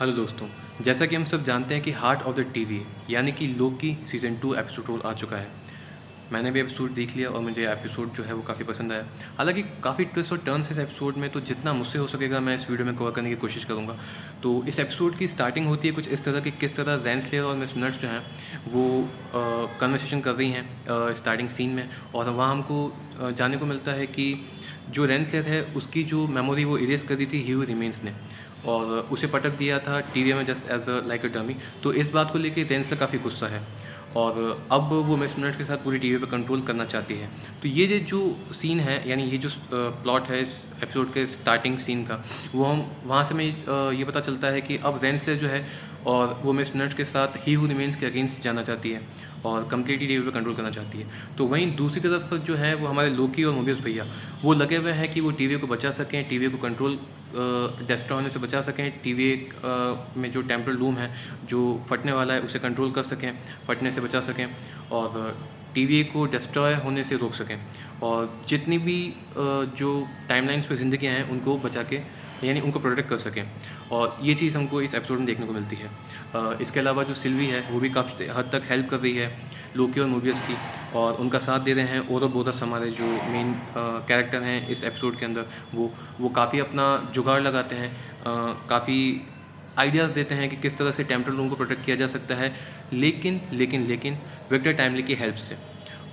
Hello दोस्तों। जैसा कि हम सब जानते हैं कि हार्ट ऑफ द टीवी यानी कि लोकी सीज़न 2 एपिसोड रोल आ चुका है। मैंने भी एपिसोड देख लिया और मुझे एपिसोड जो है वो काफ़ी पसंद आया। हालांकि काफ़ी ट्विस्ट और टर्न्स इस एपिसोड में, तो जितना मुझसे हो सकेगा मैं इस वीडियो में कवर करने की कोशिश करूँगा। तो इस एपिसोड की स्टार्टिंग होती है कुछ इस तरह की, किस तरह रेंसलेयर और मिस मिनट्स जो हैं वो कन्वर्सेशन कर रही हैं स्टार्टिंग सीन में। और वहाँ हमको जानने को मिलता है कि जो रेंसलेयर है उसकी जो मेमोरी वो इरेज कर दी थी ह्यू रिमेंस ने, और उसे पटक दिया था टीवी में just as a like a dummy. तो इस बात को लेके रेंसलर काफ़ी गुस्सा है और अब वो मिस मिनट के साथ पूरी टीवी पे कंट्रोल करना चाहती है। तो ये जो सीन है, यानी ये जो प्लॉट है इस एपिसोड के स्टार्टिंग सीन का, वो हम वहाँ से हमें ये पता चलता है कि अब रेंसलर जो है और वो मिस मिनट के साथ ही हु रिमेंस के अगेंस्ट जाना चाहती है और कम्प्लीटली टीवी पे कंट्रोल करना चाहती है। तो वहीं दूसरी तरफ जो है वो हमारे लोकी और मोबियस भैया, वो लगे हुए हैं कि वो टीवी को बचा सकें, टीवी को कंट्रोल डेस्ट्रॉय होने से बचा सकें, टीवी में जो टेम्परल लूम है जो फटने वाला है उसे कंट्रोल कर सकें, फटने से बचा सकें और टीवी को डिस्ट्रॉय होने से रोक सकें, और जितनी भी जो टाइमलाइंस पे ज़िंदगियाँ हैं उनको बचा के, यानी उनको प्रोटेक्ट कर सकें। और ये चीज़ हमको इस एपिसोड में देखने को मिलती है। इसके अलावा जो सिल्वी है वो भी काफ़ी हद तक हेल्प कर रही है लोकी और मोबियस की, और उनका साथ दे रहे हैं ओरोबोरस, हमारे जो मेन कैरेक्टर हैं इस एपिसोड के अंदर। वो काफ़ी अपना जुगाड़ लगाते हैं, काफ़ी आइडियाज़ देते हैं कि किस तरह से टेम्परल लूम को प्रोटेक्ट किया जा सकता है, लेकिन लेकिन लेकिन विक्टर टाइमली की हेल्प से।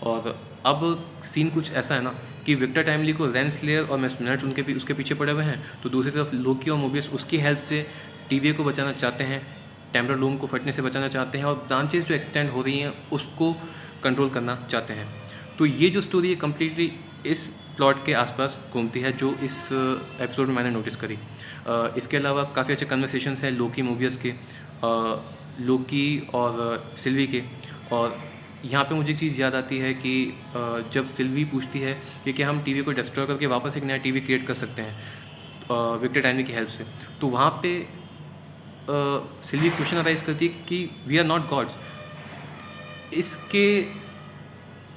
और अब सीन कुछ ऐसा है ना कि विक्टर टाइमली को रेंसलेयर और मेस्मरिट्स उसके पीछे पड़े हुए हैं, तो दूसरी तरफ लोकी और मोबियस उसकी हेल्प से टीवी को बचाना चाहते हैं, टेम्परल लूम को फटने से बचाना चाहते हैं, और ब्रांचेस जो एक्सटेंड हो रही हैं उसको कंट्रोल करना चाहते हैं। तो ये जो स्टोरी है कम्प्लीटली इस प्लॉट के आसपास घूमती है जो इस एपिसोड में मैंने नोटिस करी। इसके अलावा काफ़ी अच्छे कन्वर्सेशंस हैं लोकी मोबियस के, लोकी और सिल्वी के। और यहाँ पे मुझे एक चीज़ याद आती है कि जब सिल्वी पूछती है कि क्या हम टीवी को डिस्ट्रॉय करके वापस एक नया टीवी क्रिएट कर सकते हैं विक्टर टाइमली की हेल्प से, तो वहाँ पे सिल्वी क्वेश्चन अराइज करती है कि वी आर नॉट गॉड्स। इसके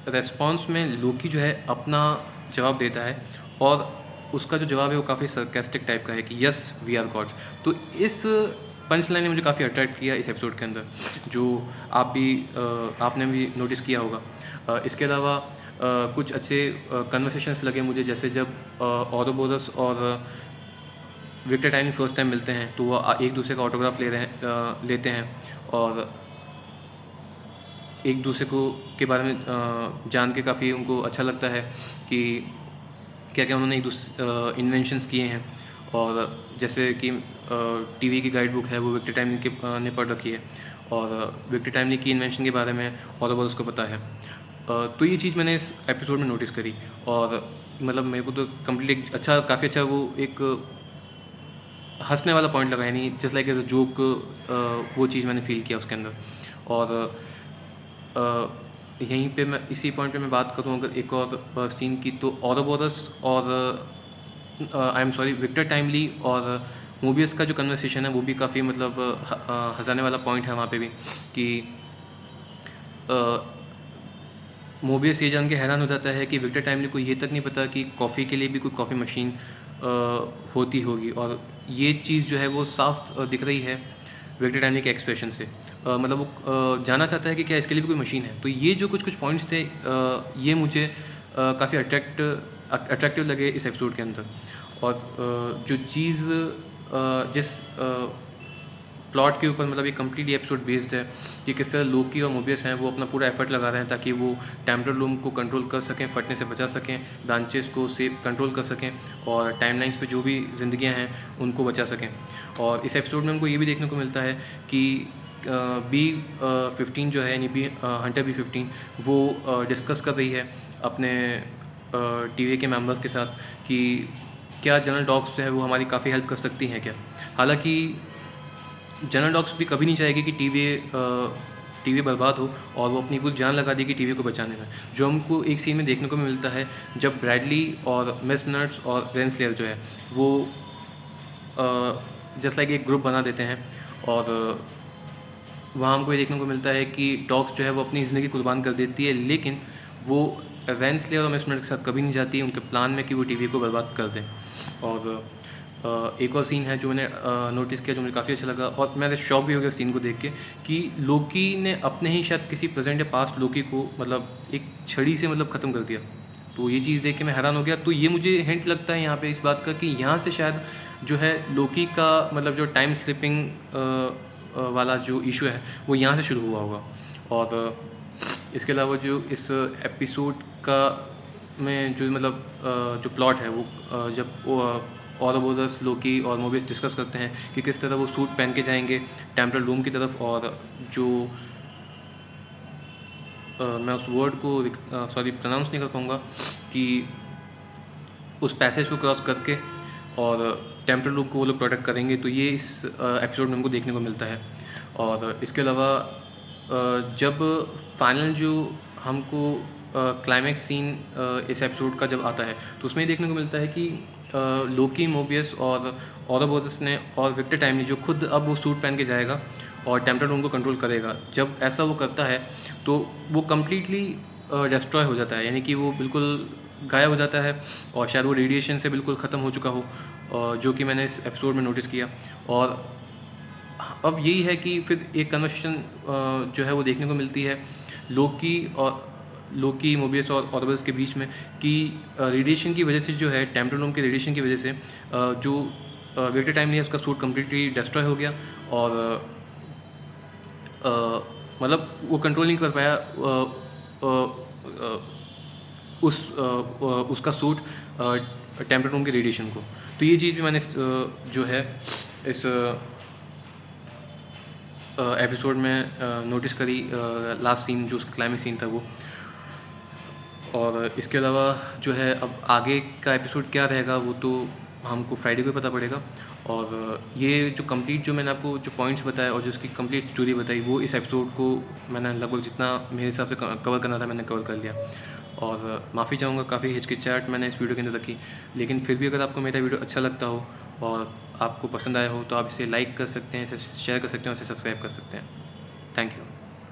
रेस्पॉन्स में लोकी जो है अपना जवाब देता है, और उसका जो जवाब है वो काफ़ी सरकास्टिक टाइप का है कि यस वी आर गॉड्स। तो इस पंच लाइन ने मुझे काफ़ी अट्रैक्ट किया इस एपिसोड के अंदर, जो आपने भी नोटिस किया होगा। इसके अलावा कुछ अच्छे कन्वर्सेशंस लगे मुझे, जैसे जब ओरोबोरस और विक्टर टाइमली फर्स्ट टाइम मिलते हैं तो वो एक दूसरे का ऑटोग्राफ लेते हैं, और एक दूसरे को के बारे में जान के काफ़ी उनको अच्छा लगता है कि क्या क्या उन्होंने एक दूसरे इन्वेंशंस किए हैं। और जैसे कि टीवी की गाइड बुक है वो विक्टर टाइमली के ने पढ़ रखी है, और विक्टर टाइमली की इन्वेंशन के बारे में और उसको पता है। तो ये चीज़ मैंने इस एपिसोड में नोटिस करी, और मतलब मेरे को तो कम्प्लीट अच्छा, काफ़ी अच्छा वो एक हंसने वाला पॉइंट लगा, यानी just like as a joke, वो चीज़ मैंने फील किया उसके अंदर। और यहीं पे मैं इसी पॉइंट पे मैं बात करूँ अगर एक और सीन की, तो ओरोबोरस और I am sorry Victor timely और मोबियस का जो कन्वर्सेशन है वो भी काफ़ी मतलब हंसाने वाला पॉइंट है वहाँ पे भी, कि मोबियस ये जान के हैरान हो जाता है कि विक्टर टाइमली को ये तक नहीं पता कि कॉफ़ी के लिए भी कोई कॉफ़ी मशीन होती होगी, और ये चीज़ जो है वो साफ दिख रही है विक्टर टाइमली के एक्सप्रेशन से। मतलब वो जानना चाहता है कि क्या इसके लिए भी कोई मशीन है। तो ये जो कुछ कुछ पॉइंट्स थे ये मुझे काफ़ी अट्रैक्टिव लगे इस एपिसोड के अंदर। और जो चीज़ जिस प्लॉट के ऊपर, मतलब ये कम्प्लीटली एपिसोड बेस्ड है कि किस तरह लोकी और मोबियस हैं वो अपना पूरा एफर्ट लगा रहे हैं ताकि वो टेम्परल लूम को कंट्रोल कर सकें, फटने से बचा सकें, ब्रांचेस को सेव कंट्रोल कर सकें, और टाइमलाइंस पे जो भी ज़िंदगियां हैं उनको बचा सकें। और इस एपिसोड में हमको ये भी देखने को मिलता है कि B-15 जो है, यानी हंटर B-15, वो डिस्कस कर रही है अपने टीवी के मेंबर्स के साथ कि क्या जनरल डॉग्स जो है वो हमारी काफ़ी हेल्प कर सकती हैं क्या। हालांकि जनरल डॉग्स भी कभी नहीं चाहेगी कि टीवी बर्बाद हो और वो अपनी पूरी जान लगा देगी टीवी को बचाने में, जो हमको एक सीन में देखने को मिलता है जब ब्रैडली और मिस मिनट्स और रेंसलेयर जो है वो जस्ट लाइक एक ग्रुप बना देते हैं, और वहाँ हमको ये देखने को मिलता है कि डॉग्स जो है वो अपनी ज़िंदगी कुर्बान कर देती है, लेकिन वो रेंसलेयर और मिस मिनट्स के साथ कभी नहीं जाती उनके प्लान में कि वो टीवी को बर्बाद कर दें। और एक और सीन है जो मैंने नोटिस किया, जो मुझे काफ़ी अच्छा लगा और मैं शॉक भी हो गया सीन को देख के, कि लोकी ने अपने ही शायद किसी प्रेजेंट या पास्ट लोकी को मतलब एक छड़ी से मतलब ख़त्म कर दिया। तो ये चीज़ देख के मैं हैरान हो गया। तो ये मुझे हिंट लगता है यहाँ पे इस बात का कि यहाँ से शायद जो है लोकी का मतलब जो टाइम स्लिपिंग वाला जो इशू है वो यहाँ से शुरू हुआ होगा। और इसके अलावा जो इस एपिसोड का में जो मतलब जो प्लॉट है वो जब ऑरोबोरस, लोकी और मोबियस डिस्कस करते हैं कि किस तरह वो सूट पहन के जाएंगे टेम्परल रूम की तरफ, और जो मैं उस वर्ड को सॉरी प्रोनाउंस नहीं कर पाऊँगा, कि उस पैसेज को क्रॉस करके और टेम्परल रूम को वो लोग प्रोटेक्ट करेंगे। तो ये इस एपिसोड में हमको देखने को मिलता है। और इसके अलावा जब फाइनल जो हमको क्लाइमैक्स सीन इस एपिसोड का जब आता है तो उसमें देखने को मिलता है कि लोकी, मोबियस और ऑरोबोरस ने और विक्टर टाइम ने जो खुद अब वो सूट पहन के जाएगा और टेम्परल रूम को कंट्रोल करेगा। जब ऐसा वो करता है तो वो कम्प्लीटली डिस्ट्रॉय हो जाता है, यानी कि वो बिल्कुल गायब हो जाता है और शायद वो रेडिएशन से बिल्कुल ख़त्म हो चुका हो, जो कि मैंने इस एपिसोड में नोटिस किया। और अब यही है कि फिर एक कन्वर्सेशन जो है वो देखने को मिलती है लोकी, मोबियस और ऑरोबोरस के बीच में, कि रेडिएशन की वजह से जो है टेम्परल रूम के रेडिएशन की वजह से जो विक्टर टाइम नहीं है उसका सूट कम्प्लीटली डिस्ट्रॉय हो गया और मतलब वो कंट्रोल नहीं कर पाया उसका सूट टेम्परल रूम के रेडिएशन को। तो ये चीज़ भी मैंने जो है इस एपिसोड में नोटिस करी, लास्ट सीन जो उसका क्लाइमेक्स सीन था वो। और इसके अलावा जो है अब आगे का एपिसोड क्या रहेगा वो तो हमको फ्राइडे को ही पता पड़ेगा। और ये जो कंप्लीट जो मैंने आपको जो पॉइंट्स बताए और जो उसकी कंप्लीट स्टोरी बताई वो इस एपिसोड को मैंने लगभग जितना मेरे हिसाब से कवर करना था मैंने कवर कर लिया। और माफ़ी चाहूँगा काफ़ी हिचकिचाहट मैंने इस वीडियो के अंदर रखी, लेकिन फिर भी अगर आपको मेरा वीडियो अच्छा लगता हो और आपको पसंद आया हो तो आप इसे लाइक कर सकते हैं, इसे शेयर कर सकते हैं और इसे सब्सक्राइब कर सकते हैं। Thank you.